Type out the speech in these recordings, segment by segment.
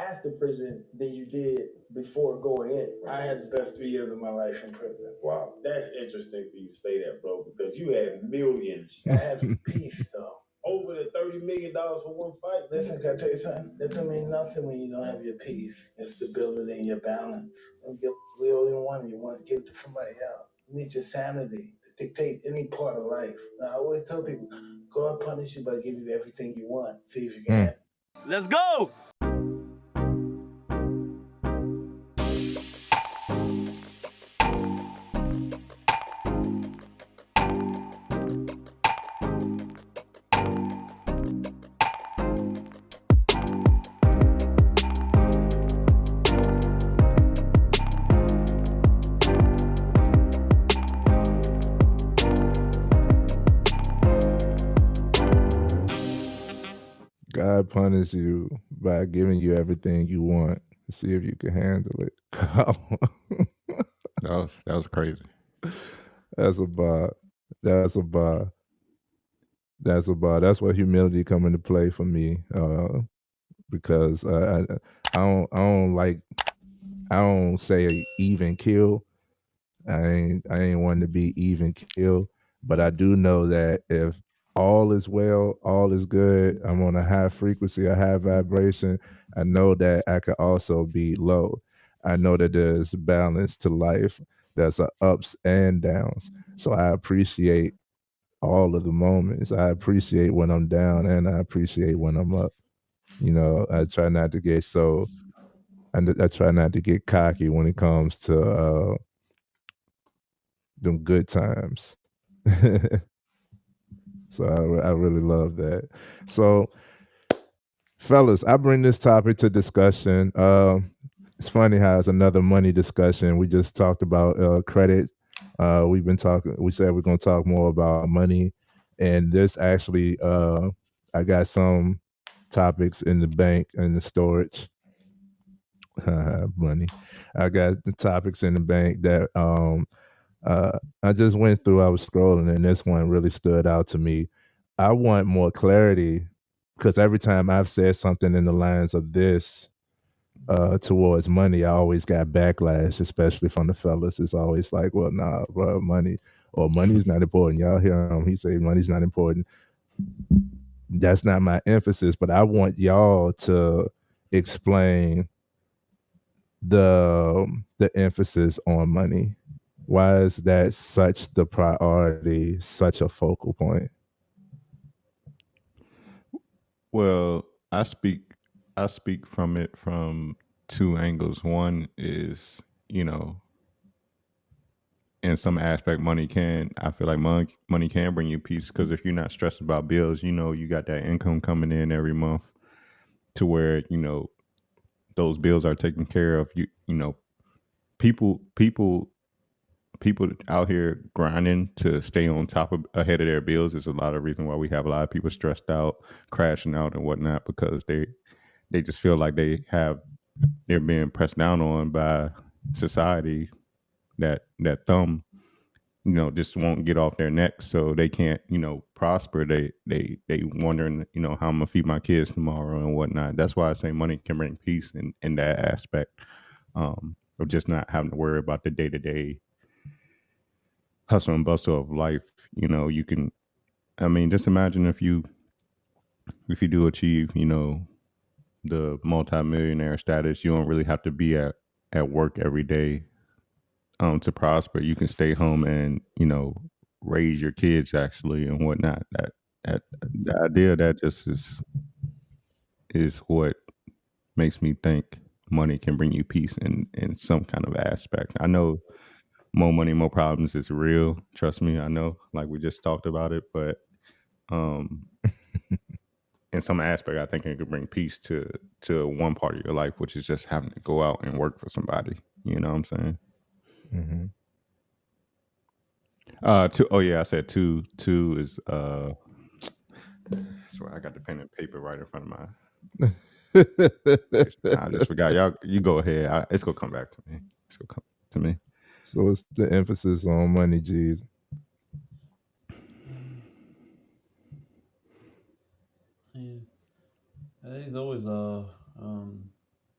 after prison than you did before going in. I had the best 3 years of my life in prison. Wow. That's interesting for you to say that, bro, because you had millions. I had peace, though. Over the $30 million for one fight. Listen, can I tell you something? That don't mean nothing when you don't have your peace, your stability, and your balance. We don't even want it. You want to give it to somebody else. You need your sanity to dictate any part of life. Now, I always tell people, God punish you by giving you everything you want. See if you can. Let's go. God punish you by giving you everything you want. See if you can handle it. That was crazy. That's a bar. That's a bar. That's a bar. That's where humility come into play for me. Because I don't like, I don't say even kill. I ain't wanting to be even kill, but I do know that if all is well, all is good, I'm on a high frequency, a high vibration. I know that I could also be low. I know that there's balance to life. There's a ups and downs. So I appreciate all of the moments. I appreciate when I'm down and I appreciate when I'm up. I try not to get so, and I try not to get cocky when it comes to them good times. So I really love that. So, fellas, I bring this topic to discussion. It's funny how it's another money discussion. We just talked about credit. We've been talking. We said we're going to talk more about money, and this actually, I got some topics in the bank in the storage. Money. I got the topics in the bank that I just went through. I was scrolling, and this one really stood out to me. I want more clarity because every time I've said something in the lines of this towards money, I always got backlash, especially from the fellas. It's always like, "Well, nah, bro, money or money's not important." Y'all hear him? He say money's not important. That's not my emphasis, but I want y'all to explain the emphasis on money. Why is that such the priority, such a focal point? Well, I speak from it from two angles. One is, in some aspect, I feel like money can bring you peace, because if you're not stressed about bills, you got that income coming in every month to where, those bills are taken care of. People people people out here grinding to stay on top of ahead of their bills is a lot of reason why we have a lot of people stressed out, crashing out and whatnot, because they just feel like they're being pressed down on by society, that thumb, just won't get off their neck, so they can't, prosper. They wondering, how I'm gonna feed my kids tomorrow and whatnot. That's why I say money can bring peace in that aspect, of just not having to worry about the day to day hustle and bustle of life. You can, I mean, just imagine if you do achieve, the multimillionaire status, you don't really have to be at work every day, to prosper. You can stay home and, raise your kids actually and whatnot. That the idea of that just is what makes me think money can bring you peace in some kind of aspect. I know more money, more problems is real. Trust me, I know. Like we just talked about it, but um, in some aspect, I think it could bring peace to one part of your life, which is just having to go out and work for somebody. You know what I'm saying? Hmm. Two. Oh yeah, I said two. Two is. Sorry, I got the pen and paper right in front of my. I just forgot. Y'all, you go ahead. It's gonna come back to me. It's gonna come to me. So it's the emphasis on money, G's. Yeah. He's always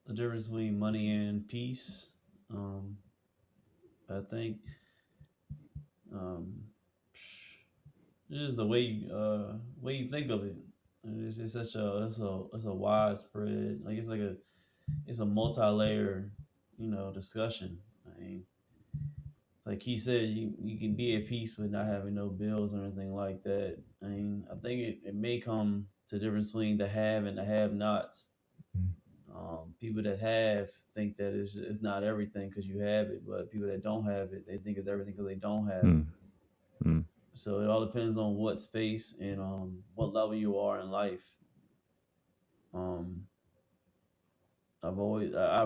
the difference between money and peace. Um, I think um, it's just the way you think of it. And it's such a it's a widespread, like it's a multi-layer, discussion. I mean, like he said, you can be at peace with not having no bills or anything like that. I mean, I think it may come to the difference between the have and the have nots. People that have think that it's not everything because you have it, but people that don't have it, they think it's everything because they don't have it. Mm, mm, So it all depends on what space and what level you are in life. Um, I've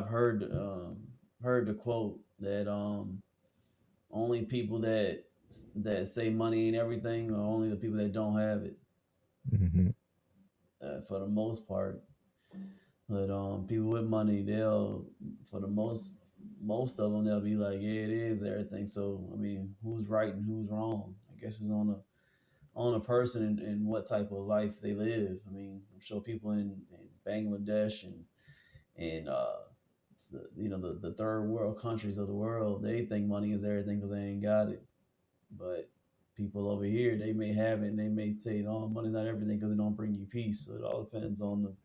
heard the quote that only people that say money ain't everything are only the people that don't have it, Mm-hmm. for the most part. But people with money, they'll for the most of them they'll be like, yeah, it is everything. So I mean, who's right and who's wrong? I guess it's on a person and what type of life they live. I mean, I'm sure people in Bangladesh and the third world countries of the world, they think money is everything because they ain't got it. But people over here, they may have it and they may say, "Oh, money's not everything because it don't bring you peace." So it all depends on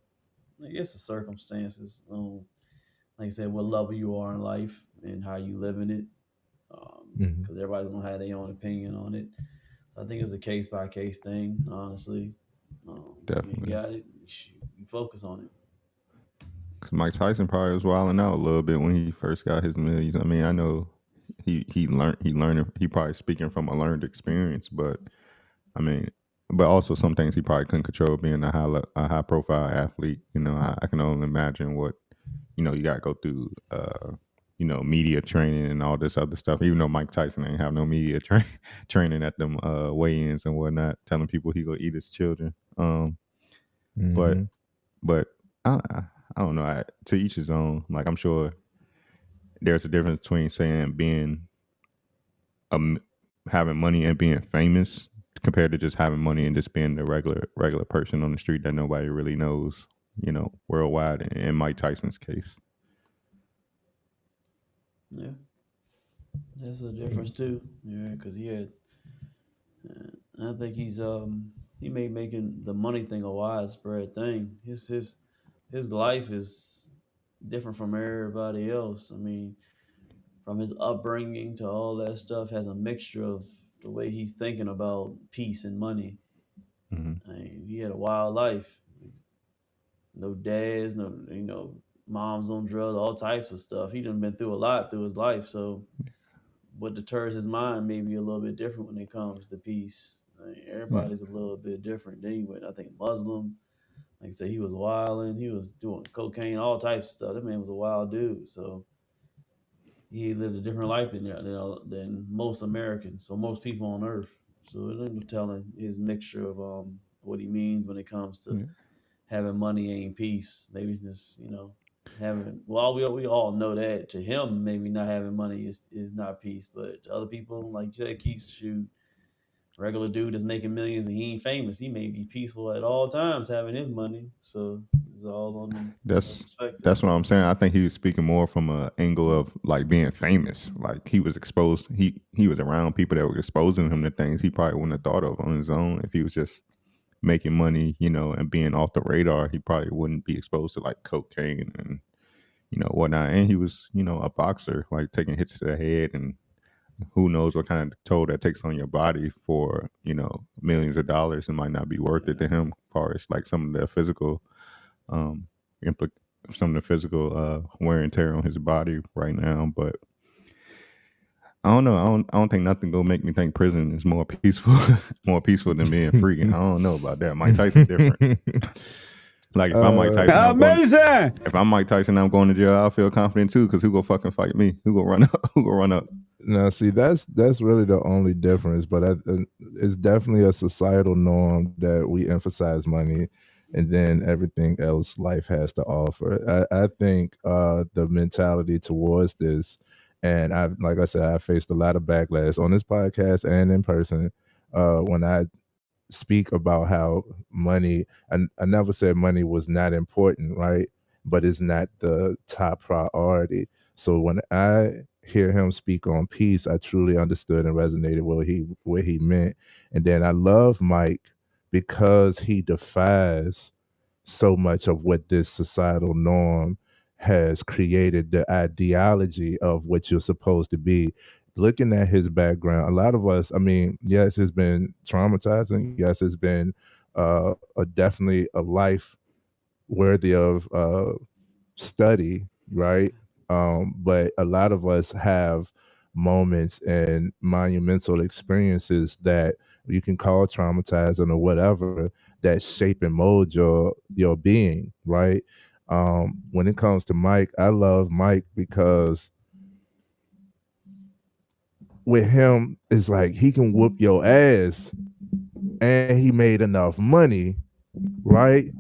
I guess, the circumstances. Like I said, what level you are in life and how you live in it. Mm-hmm. Because everybody's gonna have their own opinion on it. So I think it's a case by case thing, honestly. You definitely. got it. You focus on it. Because Mike Tyson probably was wilding out a little bit when he first got his millions. I mean, I know he learned he probably speaking from a learned experience, but I mean, but also some things he probably couldn't control being a high profile athlete. I can only imagine what you got to go through. Media training and all this other stuff. Even though Mike Tyson ain't have no media training at them weigh-ins and whatnot, telling people he gonna eat his children. But Mm-hmm. but I don't know. To each his own. Like I'm sure there's a difference between saying being um having money and being famous compared to just having money and just being the regular person on the street that nobody really knows. Worldwide. In Mike Tyson's case. Yeah, that's a difference too. Yeah, because I think he may making the money thing a widespread thing. His life is different from everybody else. I mean, from his upbringing to all that stuff has a mixture of the way he's thinking about peace and money. Hmm. I mean, he had a wild life. No dads, no moms on drugs, all types of stuff. He done been through a lot through his life. So what deters his mind may be a little bit different when it comes to peace. I mean, Yeah. everybody's a little bit different. Then he went, I think, Muslim. Like I said, he was wilding. He was doing cocaine, all types of stuff. That man was a wild dude. So he lived a different life than most Americans, so most people on Earth. So it ain't no telling his mixture of what he means when it comes to Yeah. having money ain't peace. Maybe just having we all know that to him maybe not having money is not peace, but to other people like you said, Keith, shoot, regular dude that's making millions and he ain't famous, he may be peaceful at all times having his money. So it's all on the That's perspective. that's what I'm saying. I think he was speaking more from an angle of like being famous. Like he was exposed. He was around people that were exposing him to things he probably wouldn't have thought of on his own if he was just making money, and being off the radar. He probably wouldn't be exposed to like cocaine and whatnot. And he was a boxer, like taking hits to the head and who knows what kind of toll that takes on your body for millions of dollars. It might not be worth it Yeah. to him as far as like some of the physical um impl- some of the physical wear and tear on his body right now. But I don't know. I don't think nothing gonna make me think prison is more peaceful more peaceful than being free. I don't know about that. Mike Tyson different. Like if I'm Mike uh, Tyson, Amazing. if I'm Mike Tyson, I'm going to jail. I'll feel confident too, because who gonna fucking fight me? Who gonna run up? Who gonna run up? Now, see, that's really the only difference, but it's definitely a societal norm that we emphasize money, and then everything else life has to offer. I think the mentality towards this, and like I said, I faced a lot of backlash on this podcast and in person when I speak about how money. I never said money was not important, right? but it's not the top priority. So when I hear him speak on peace, I truly understood and resonated what he meant. And then I love Mike because he defies so much of what this societal norm has created, the ideology of what you're supposed to be. Looking at his background, a lot of us, I mean, yes, it's been traumatizing. Yes, it's been definitely a life worthy of study, right? But a lot of us have moments and monumental experiences that you can call traumatizing or whatever, that shape and mold your being, right? When it comes to Mike, I love Mike because with him, it's like he can whoop your ass and he made enough money, right?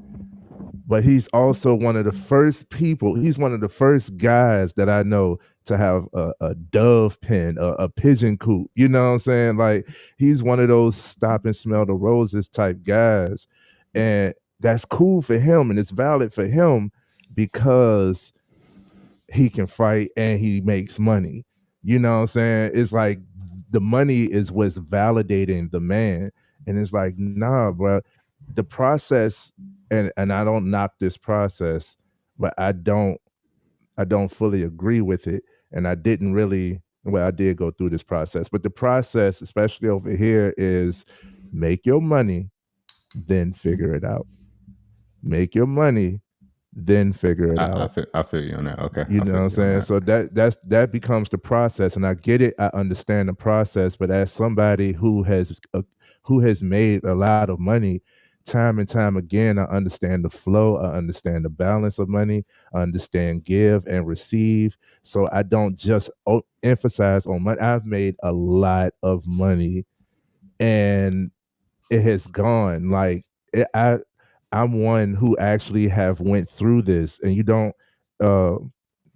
But he's also one of the first people. He's one of the first guys that I know to have a dove pen, a pigeon coop. You know what I'm saying? Like he's one of those stop and smell the roses type guys, and that's cool for him, and it's valid for him because he can fight and he makes money. You know what I'm saying? It's like the money is what's validating the man. And it's like, nah, bro, the process, and I don't knock this process, but I don't fully agree with it. And I didn't really, well, I did go through this process, but the process, especially over here, is make your money, then figure it out. Make your money, then figure it I out. feel I feel you on that. Okay, You I know feel what I'm you on saying? that. So that becomes the process, and I get it. I understand the process, but as somebody who has made a lot of money, time and time again, I understand the flow. I understand the balance of money. I understand give and receive. So I don't just emphasize on money. I've made a lot of money, and it has gone like I'm one who actually have went through this, and you don't. Uh,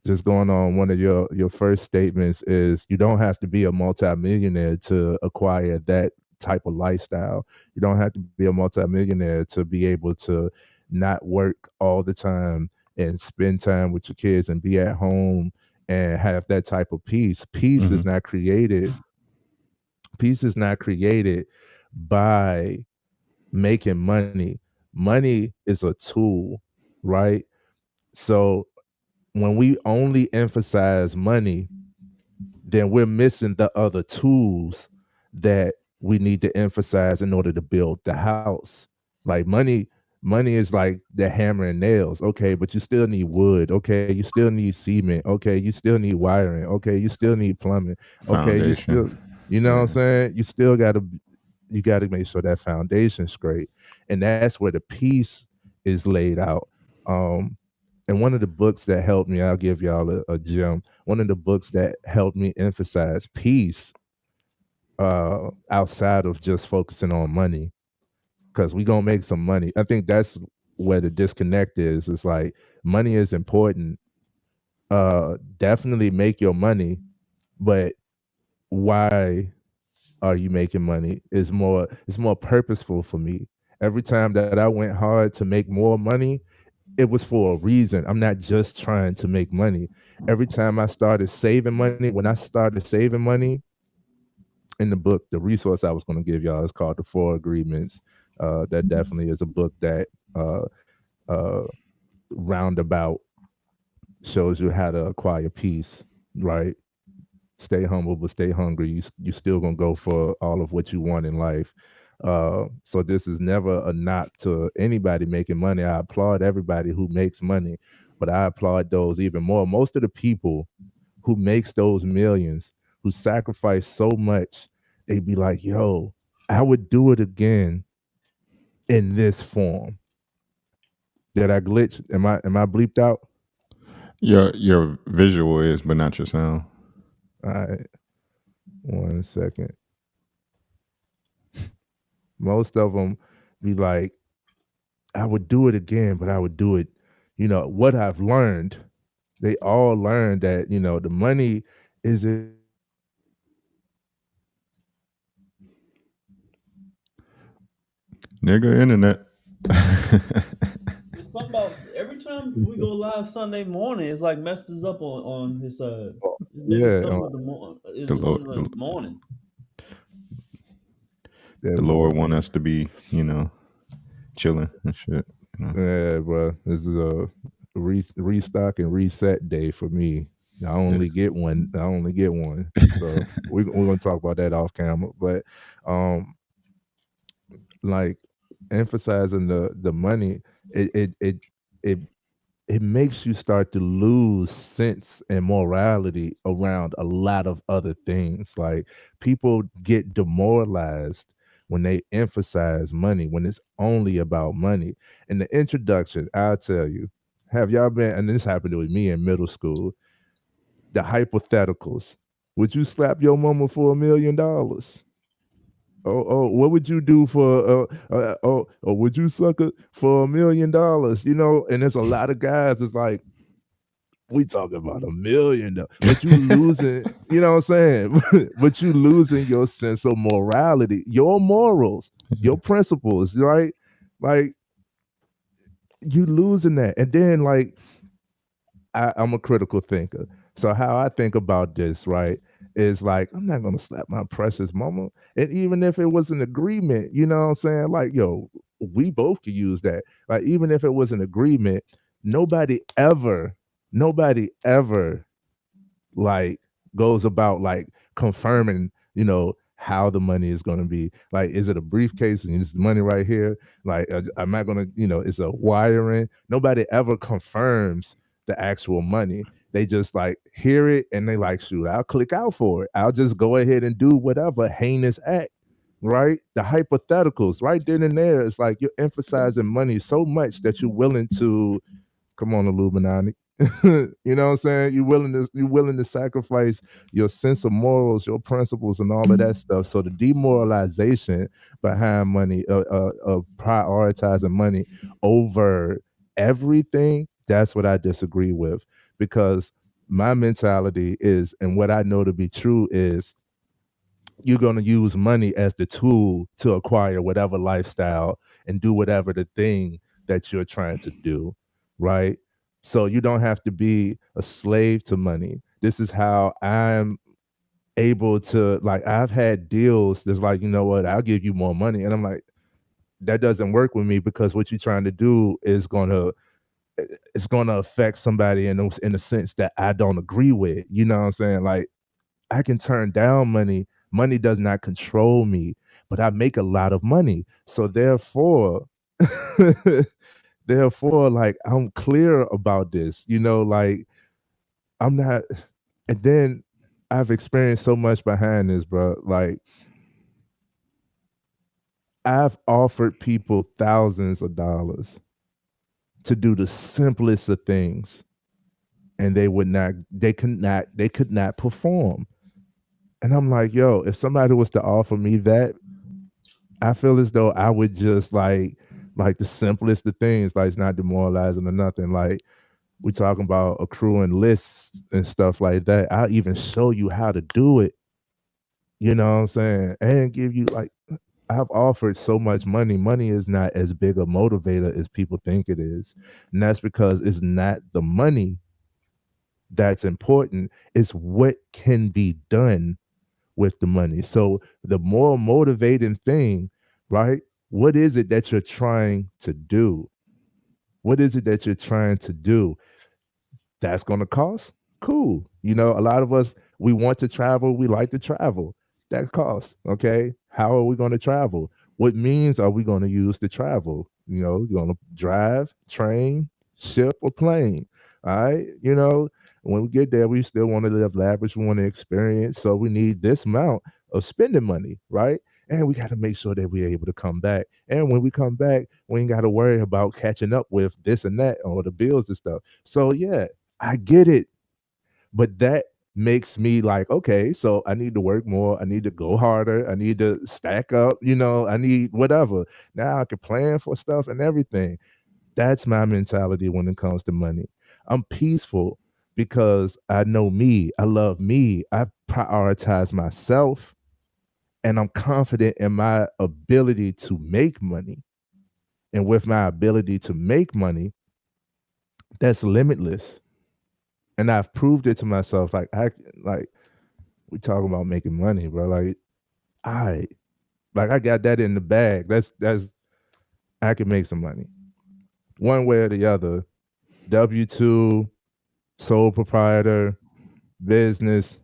just going on one of your first statements is you don't have to be a multimillionaire to acquire that type of lifestyle. You don't have to be a multimillionaire to be able to not work all the time and spend time with your kids and be at home and have that type of peace. Hmm. Peace is not created by making money. Money is a tool, right? So when we only emphasize money, then we're missing the other tools that we need to emphasize in order to build the house. Like money is like the hammer and nails. Okay, but you still need wood. Okay, you still need cement. Okay, you still need wiring. Okay, you still need plumbing. Okay, Foundation. you know what I'm Yeah. saying? You got to make sure that foundation's great. And that's where the peace is laid out. Um and one of the books that helped me, I'll give y'all a gem. One of the books that helped me emphasize peace outside of just focusing on money, because we gonna make some money. I think that's where the disconnect is. It's like money is important. Definitely make your money, but why are you making money? It's more purposeful for me. Every time that I went hard to make more money, it was for a reason. I'm not just trying to make money. Every time I started saving money, when I started saving money, in the book, the resource I was going to give y'all is called The Four Agreements. That definitely is a book that uh, uh, roundabout shows you how to acquire peace, right? Stay humble, but stay hungry. You still gonna go for all of what you want in life. So this is never a knock to anybody making money. I applaud everybody who makes money, but I applaud those even more. Most of the people who makes those millions, who sacrifice so much, they be like, "Yo, I would do it again in this form." Did I glitch? Am I bleeped out? Your visual is, but not your sound. All right, 1 second. Most of them be like, I would do it again, but I would do it. What I've learned, they all learned that, the money is important. Nigga internet. Something about every time we go live Sunday morning, it's like messes up on his side. Maybe Yeah, something with the The it's Lord, in the morning. yeah, the Lord want us to be, chilling and shit. yeah, bro. This is a restock and reset day for me. I Yeah. only get one. I only get one. So we're gonna talk about that off camera. But um, like emphasizing the money, it it it it it makes you start to lose sense and morality around a lot of other things. Like people get demoralized when they emphasize money, when it's only about money. In the introduction, I'll tell you, have y'all been, and this happened with me in middle school, the hypotheticals. Would you slap your mama for $1 million? What would you do for or would you suck it for $1 million? And there's a lot of guys. It's like we talking about $1 million, but you losing. You know what I'm saying? But you losing your sense of morality, your morals, your principles, right? Like you losing that, and then like I'm a critical thinker. So how I think about this, right, is like I'm not gonna slap my precious mama. And even if it was an agreement, you know what I'm saying? Like, yo, we both could use that. Like, even if it was an agreement, nobody ever, nobody ever like goes about like confirming, how the money is going to be. Like, is it a briefcase and it's money right here? Like, I'm not going to, it's a wiring. Nobody ever confirms the actual money. They just like hear it and they like, shoot, I'll click out for it. I'll just go ahead and do whatever heinous act. Right? The hypotheticals right then and there. It's like you're emphasizing money so much that you're willing to, come on, Illuminati. You know what I'm saying? You're willing to sacrifice your sense of morals, your principles, and all of that stuff. So the demoralization behind money, prioritizing money over everything, that's what I disagree with. Because my mentality is, and what I know to be true is, you're going to use money as the tool to acquire whatever lifestyle and do whatever the thing that you're trying to do, right? So you don't have to be a slave to money. This is how I'm able to, like, I've had deals that's like, you know what, I'll give you more money. And I'm like, that doesn't work with me, because what you're trying to do is going to, it's going to affect somebody in a sense that I don't agree with. You know what I'm saying? Like, I can turn down money. Money does not control me, but I make a lot of money. So therefore, therefore, like, I'm clear about this, like I'm not, and then I've experienced so much behind this, bro. Like, I've offered people thousands of dollars to do the simplest of things, and they could not perform. And I'm like, yo, if somebody was to offer me that, I feel as though I would just like the simplest of things, like it's not demoralizing or nothing. Like, we talking about accruing lists and stuff like that. I'll even show you how to do it. You know what I'm saying? And give you like, I've offered so much money. Money is not as big a motivator as people think it is. And that's because it's not the money that's important. It's what can be done with the money. So the more motivating thing, right? What is it that you're trying to do? What is it that you're trying to do? That's going to cost? Cool. A lot of us, we want to travel. We like to travel. That costs. Okay. How are we going to travel? What means are we going to use to travel? You're going to drive, train, ship, or plane. All right. When we get there, we still want to live lavish. We want to experience. So we need this amount of spending money. Right. And we got to make sure that we're able to come back. And when we come back, we ain't got to worry about catching up with this and that or the bills and stuff. So yeah, I get it. But that makes me like, okay, so I need to work more. I need to go harder. I need to stack up, I need whatever. Now I can plan for stuff and everything. That's my mentality when it comes to money. I'm peaceful because I know me. I love me. I prioritize myself, and I'm confident in my ability to make money. And with my ability to make money, that's limitless. And I've proved it to myself. Like we talking about making money, bro. I I got that in the bag. That's I can make some money. One way or the other. W2, sole proprietor, business,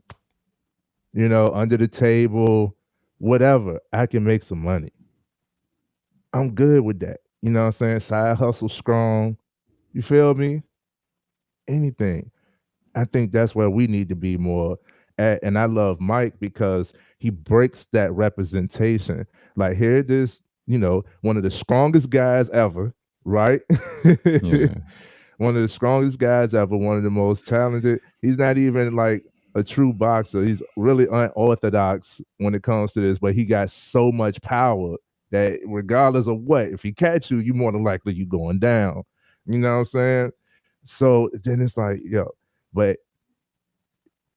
under the table, whatever. I can make some money. I'm good with that. You know what I'm saying? Side hustle strong. You feel me? Anything. I think that's where we need to be more at. And I love Mike because he breaks that representation. Like, here it is, one of the strongest guys ever, right? Yeah. One of the strongest guys ever, one of the most talented. He's not even like a true boxer. He's really unorthodox when it comes to this, but he got so much power that regardless of what, if he catch you, you more than likely you going down. You know what I'm saying? So then it's like, yo, but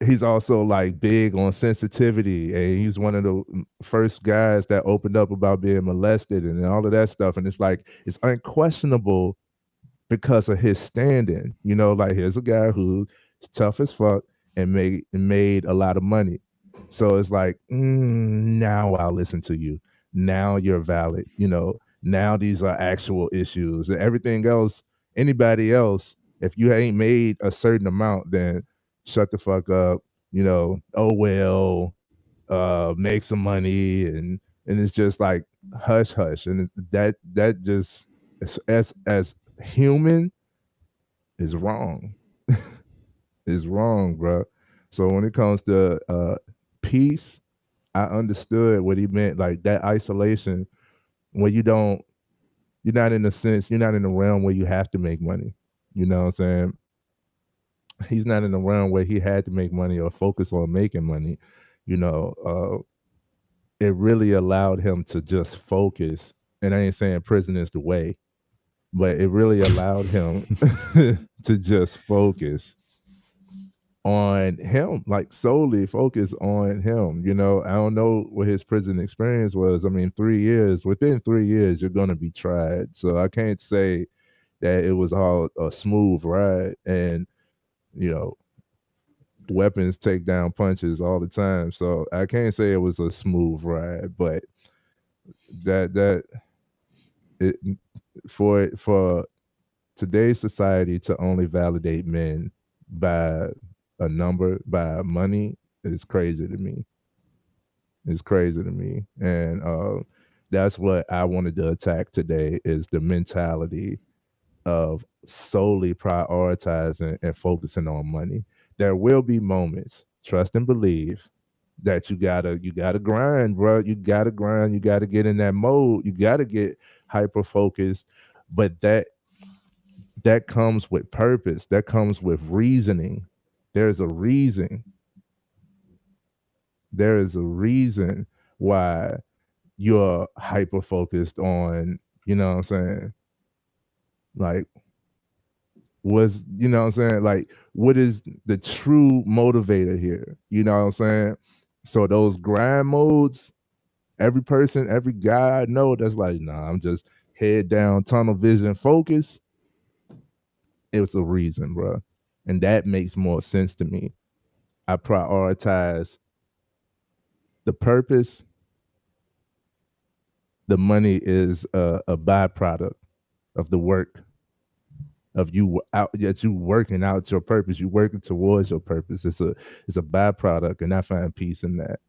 he's also like big on sensitivity, and he's one of the first guys that opened up about being molested and all of that stuff. And it's like it's unquestionable because of his standing. Like here's a guy who's tough as fuck and made a lot of money. So it's like, now I'll listen to you. Now you're valid. Now these are actual issues. And everything else, anybody else, if you ain't made a certain amount, then shut the fuck up. Oh well, make some money, and it's just like hush hush, and that just as human is wrong. Is wrong, bro. So when it comes to peace, I understood what he meant, like that isolation where you're not in a sense, you're not in a realm where you have to make money. You know what I'm saying? He's not in a realm where he had to make money or focus on making money. It really allowed him to just focus. And I ain't saying prison is the way, but it really allowed him to just focus on him, like solely focus on him. I don't know what his prison experience was. I mean, 3 years, within 3 years, you're going to be tried. So I can't say that it was all a smooth ride. And, you know, weapons take down punches all the time. So I can't say it was a smooth ride, but that it for today's society to only validate men by a number, by money, is crazy to me. It's crazy to me. And that's what I wanted to attack today, is the mentality of solely prioritizing and focusing on money. There will be moments, trust and believe, that you gotta grind, bro. You gotta grind. You gotta get in that mode. You gotta get hyper focused. But that comes with purpose. That comes with reasoning. There's a reason. There is a reason why you're hyper focused on, you know what I'm saying? Like, like, what is the true motivator here? You know what I'm saying? So those grind modes, every person, every guy I know that's like, nah, I'm just head down, tunnel vision, focus. It's a reason, bro. And that makes more sense to me. I prioritize the purpose. The money is a byproduct of the work of you out, that you working out your purpose. You working towards your purpose. It's a byproduct, and I find peace in that.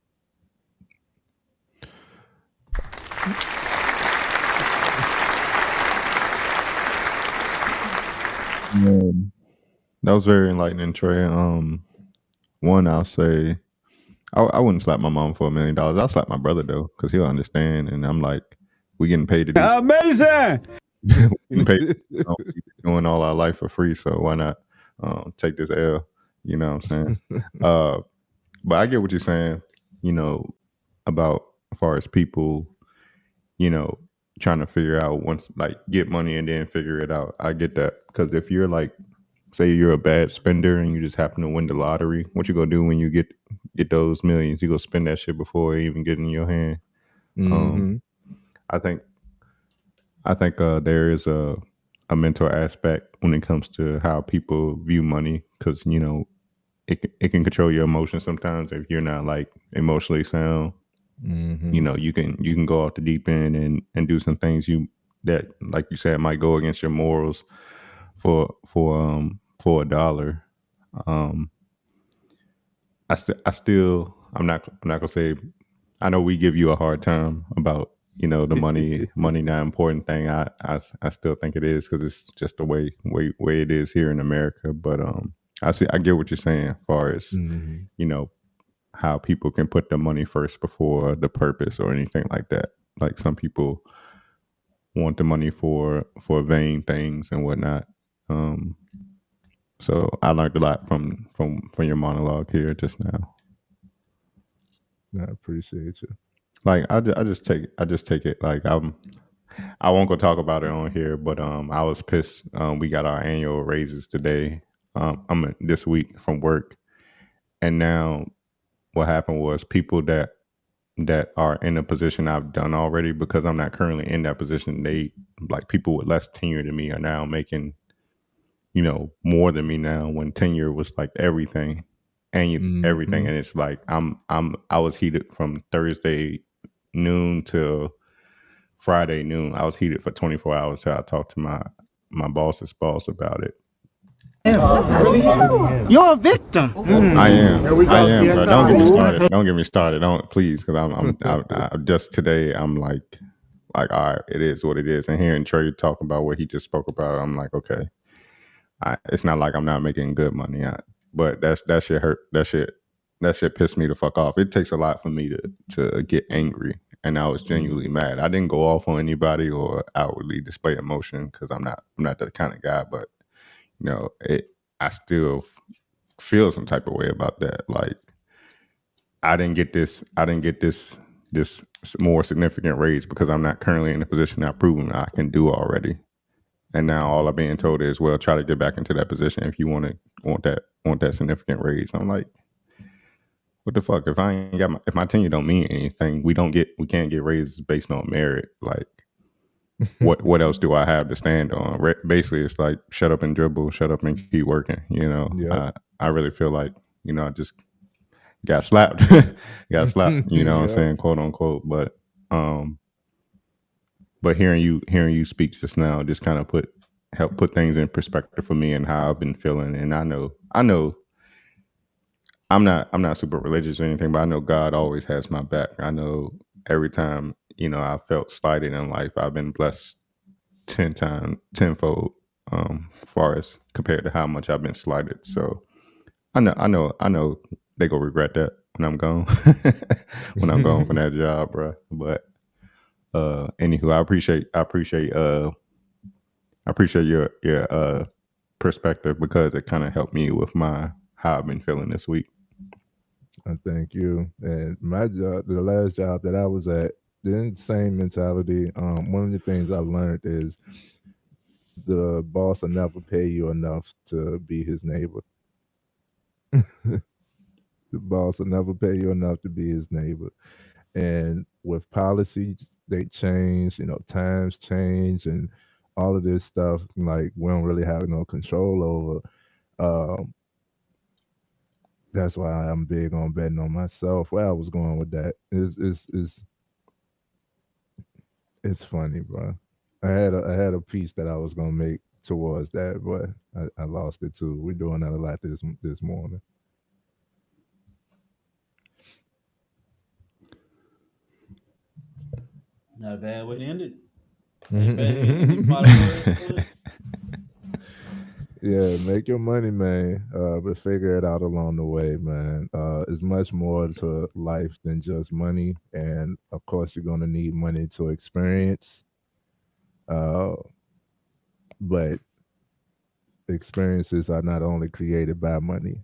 That was very enlightening, Trey. One, I'll say I wouldn't slap my mom for $1 million. I'll slap my brother though, because he'll understand. And I'm like, we getting paid to do Amazing. getting paid, doing all our life for free. So why not take this L? You know what I'm saying? But I get what you're saying. About as far as people, trying to figure out once, like, get money and then figure it out. I get that, because if you're like, say you're a bad spender and you just happen to win the lottery, what you gonna do when you get those millions? You go spend that shit before it even get in your hand. Mm-hmm. I think there is a a mental aspect when it comes to how people view money, because it can control your emotions sometimes if you're not like emotionally sound. Mm-hmm. You can go off the deep end and do some things that, like you said, might go against your morals for a dollar. um I'm not gonna say, I know we give you a hard time about the money not important thing. I still think it is, because it's just the way it is here in America. But I get what you're saying as far as Mm-hmm. you know how people can put the money first before the purpose or anything like that. Like some people want the money for vain things and whatnot. Um, so I learned a lot from your monologue here just now. I appreciate you. Like I just take it like I won't go talk about it on here, but I was pissed. We got our annual raises today. This week from work, and now what happened was people that are in a position I've done already, because I'm not currently in that position. They, like, people with less tenure than me are now making more than me now, when tenure was like everything, everything. Mm-hmm. And it's like I was heated from Thursday noon till Friday noon. I was heated for 24 hours till I talked to my boss's boss about it. You're a victim. I am. There we I go. am, bro. Don't get me CSI. started. Don't get me started. Don't, please, because I just today I'm like, all right, it is what it is. And hearing Trey talk about what he just spoke about, I'm like, okay, it's not like I'm not making good money. But that shit hurt. That shit pissed me the fuck off. It takes a lot for me to get angry, and I was genuinely mad. I didn't go off on anybody or outwardly display emotion, because I'm not that kind of guy. But I still feel some type of way about that. Like, I didn't get this more significant raise because I'm not currently in the position I've proven I can do already. And now all I'm being told is, well, try to get back into that position if you want that significant raise. I'm like, what the fuck? If my tenure don't mean anything, we can't get raises based on merit. Like, what else do I have to stand on? Basically, it's like, shut up and dribble, shut up and keep working. Yep. I really feel like I just got slapped, got slapped. You know what I'm Yep. saying, quote unquote. Um, but hearing you speak just now just kind of help put things in perspective for me and how I've been feeling. And I know I'm not super religious or anything, but I know God always has my back. I know every time I felt slighted in life, I've been blessed tenfold, far as compared to how much I've been slighted. So I know they gonna regret that when I'm gone, when I'm gone from that job, bro. But anywho, I appreciate your perspective, because it kind of helped me with my how I've been feeling this week. I thank you. And my job, the last job that I was at, the same mentality. One of the things I learned is the boss will never pay you enough to be his neighbor. The boss will never pay you enough to be his neighbor. And with policies, they change, times change and all of this stuff, like we don't really have no control over. Um, that's why I'm big on betting on myself. Where I was going with that is it's funny, bro. I had a piece that I was gonna make towards that, but I lost it too. We're doing that a lot this morning. Not a bad way to end it. Hey, any final words, Clint? Yeah, make your money, man. But figure it out along the way, man. It's much more to life than just money, and of course, you're gonna need money to experience. Uh, but experiences are not only created by money.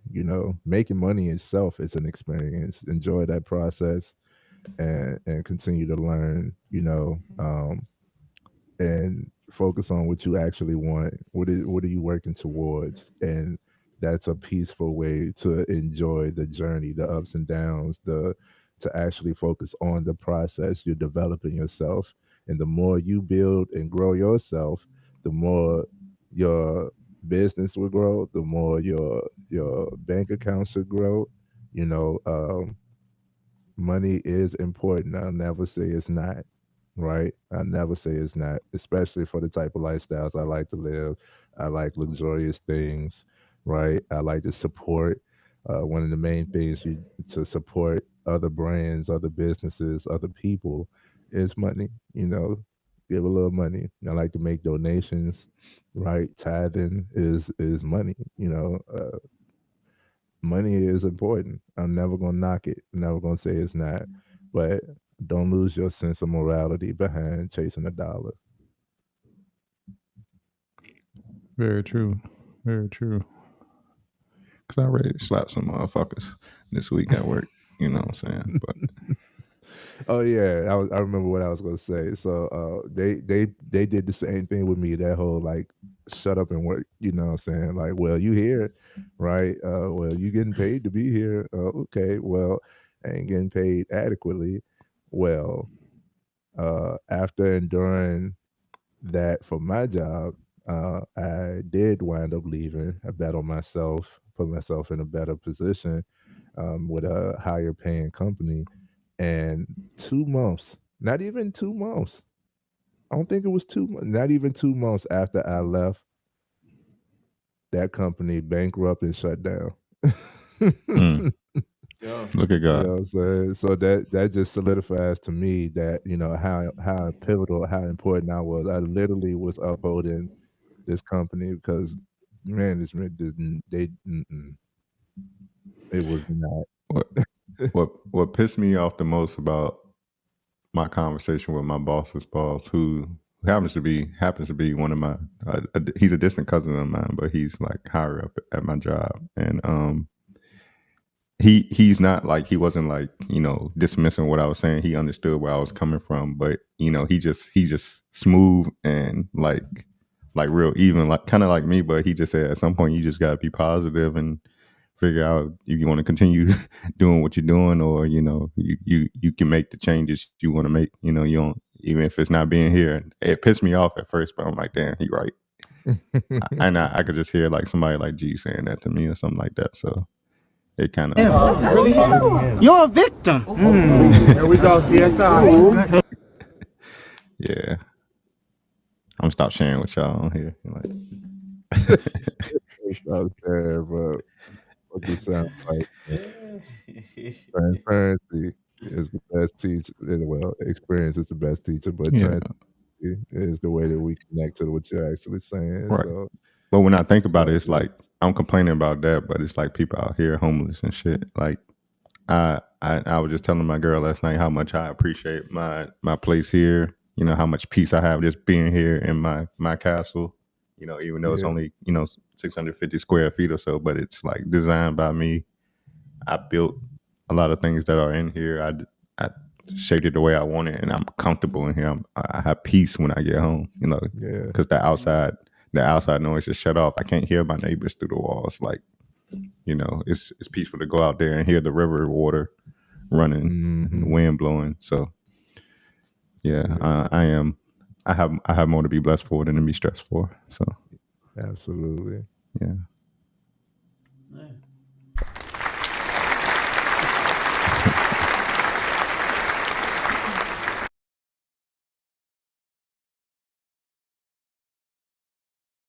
Making money itself is an experience. Enjoy that process and continue to learn. And focus on what you actually want. What are you working towards? And that's a peaceful way to enjoy the journey, the ups and downs, the to actually focus on the process. You're developing yourself. And the more you build and grow yourself, the more your business will grow, the more your bank account should grow. You know, money is important. I'll never say it's not, right? I never say it's not, especially for the type of lifestyles I like to live. I like luxurious things, right? I like to support. One of the main things to support other brands, other businesses, other people is money. You know, give a little money. I like to make donations, right? Tithing is money. You know, money is important. I'm never gonna knock it. Never gonna say it's not. But don't lose your sense of morality behind chasing a dollar. Very true. Very true. Because I already slapped some motherfuckers this week at work. You know what I'm saying? But Oh yeah, I remember what I was gonna say. So they did the same thing with me. That whole like shut up and work. You know what I'm saying? Like, well, you here, right? Well, you getting paid to be here. Okay, well, I ain't getting paid adequately. Well, after and during that for my job, I did wind up leaving. I bet on myself, put myself in a better position with a higher paying company. And 2 months, not even 2 months. I don't think it was not even 2 months after I left, that company bankrupt and shut down. Yeah. look at You God. know what I'm saying? So that just solidifies to me that, you know, how pivotal, how important I was. I literally was upholding this company because management didn't they mm-mm, it was not. What what pissed me off the most about my conversation with my boss's boss, who happens to be one of my he's a distant cousin of mine, but he's like higher up at my job, and he's not like, he wasn't like, you know, dismissing what I was saying. He understood where I was coming from, but you know, he just smooth and like real even, like kind of like me. But he just said at some point you just got to be positive and figure out if you want to continue doing what you're doing, or you know, you can make the changes you want to make. You know, you don't, even if it's not being here. It pissed me off at first, but I'm like, damn, he right. And I could just hear like somebody like G saying that to me or something like that. So it kind of You're a victim. There we go, CSI. yeah. I'm gonna stop sharing with y'all on here. Like, It's out there, but what this sounds like, transparency is the best teacher. Well, experience is the best teacher, but yeah, transparency is the way that we connect to what you're actually saying. right. So But when I think it's about it, all it's good. like I'm complaining about that, but it's like people out here homeless and shit. Like I was just telling my girl last night how much I appreciate my place here. You know how much peace I have just being here in my castle. You know, even though it's Yeah. only, you know, 650 square feet or so, but it's like designed by me. I built a lot of things that are in here. I shaped it the way I want it, and I'm comfortable in here. I have peace when I get home. You know, Yeah. because the outside noise is shut off. I can't hear my neighbors through the walls. Like, you know, it's peaceful to go out there and hear the river water running and the Mhm. wind blowing. So yeah, Yeah. I have more to be blessed for than to be stressed for. So Absolutely. yeah.